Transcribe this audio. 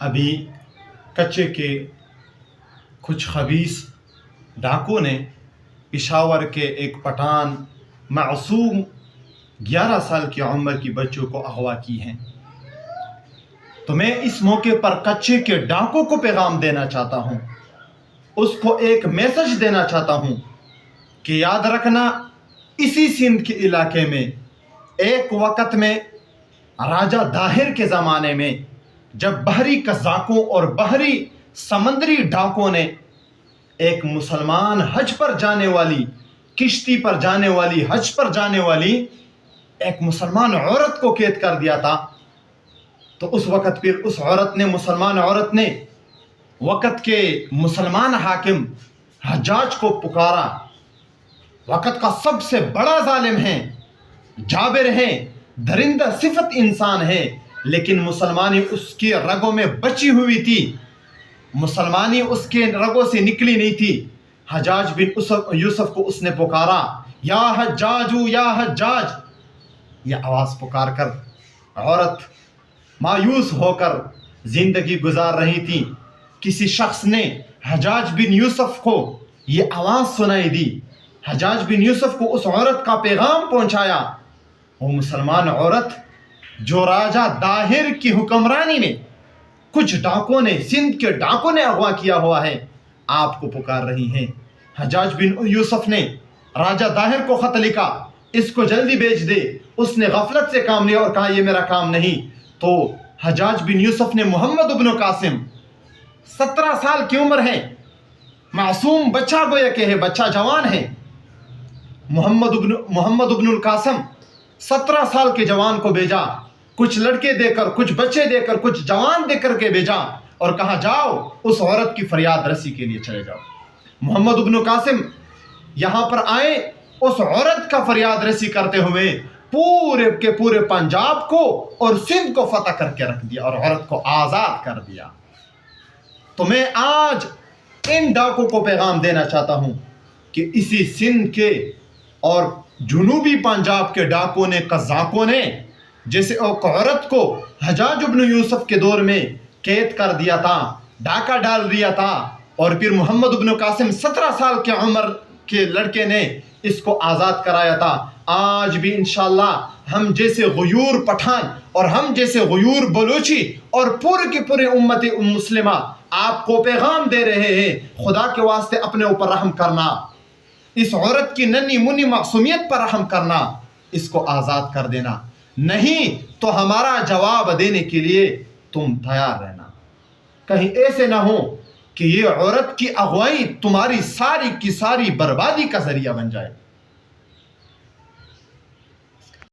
ابھی کچے کے کچھ خبیث ڈاکو نے پشاور کے ایک پٹھان معصوم 11 سال کی عمر کی بچوں کو اغوا کی ہیں. تو میں اس موقع پر کچے کے ڈاکو کو پیغام دینا چاہتا ہوں، اس کو ایک میسج دینا چاہتا ہوں کہ یاد رکھنا، اسی سندھ کے علاقے میں ایک وقت میں راجہ داہر کے زمانے میں جب بحری قزاقوں اور بحری سمندری ڈاکوں نے ایک مسلمان حج پر جانے والی، کشتی پر جانے والی، حج پر جانے والی ایک مسلمان عورت کو قید کر دیا تھا، تو اس وقت پھر اس عورت نے، مسلمان عورت نے وقت کے مسلمان حاکم حجاج کو پکارا. وقت کا سب سے بڑا ظالم ہے، جابر ہے، درندہ صفت انسان ہے، لیکن مسلمانی اس کی رگوں میں بچی ہوئی تھی، مسلمانی اس کے رگوں سے نکلی نہیں تھی. حجاج بن یوسف کو اس نے پکارا، یا حجاجو یا حجاج. یہ آواز پکار کر عورت مایوس ہو کر زندگی گزار رہی تھی. کسی شخص نے حجاج بن یوسف کو یہ آواز سنائی دی. حجاج بن یوسف کو اس عورت کا پیغام پہنچایا. وہ مسلمان عورت جو راجہ داہر کی حکمرانی میں کچھ ڈاکوں نے، سندھ کے ڈاکوں نے اغوا کیا ہوا ہے، آپ کو پکار رہی ہیں. حجاج بن یوسف نے راجہ داہر کو خط لکھا، اس کو جلدی بھیج دے. اس نے غفلت سے کام لیا اور کہا یہ میرا کام نہیں. تو حجاج بن یوسف نے محمد ابن قاسم، 17 سال کی عمر ہے، معصوم بچہ گویا کہ ہے، بچہ جوان ہے، محمد ابن القاسم 17 سال کے جوان کو بھیجا. کچھ لڑکے دے کر، کچھ بچے دے کر، کچھ جوان دے کر کے بھیجا اور کہا جاؤ اس عورت کی فریاد رسی کے لیے چلے جاؤ. محمد ابن قاسم یہاں پر آئے، اس عورت کا فریاد رسی کرتے ہوئے پورے کے پورے پنجاب کو اور سندھ کو فتح کر کے رکھ دیا اور عورت کو آزاد کر دیا. تو میں آج ان ڈاکوں کو پیغام دینا چاہتا ہوں کہ اسی سندھ کے اور جنوبی پنجاب کے ڈاکوں نے، قزاقوں نے جیسے ایک عورت کو حجاج بن یوسف کے دور میں قید کر دیا تھا، ڈاکہ ڈال دیا تھا، اور پھر محمد ابن قاسم 17 سال کی عمر کے لڑکے نے اس کو آزاد کرایا تھا. آج بھی انشاءاللہ ہم جیسے غیور پٹھان اور ہم جیسے غیور بلوچی اور پورے کی پورے امت مسلمہ آپ کو پیغام دے رہے ہیں، خدا کے واسطے اپنے اوپر رحم کرنا، اس عورت کی ننھی منی معصومیت پر رحم کرنا، اس کو آزاد کر دینا. نہیں تو ہمارا جواب دینے کے لیے تم تیار رہنا. کہیں ایسے نہ ہو کہ یہ عورت کی اغوائی تمہاری ساری کی ساری بربادی کا ذریعہ بن جائے.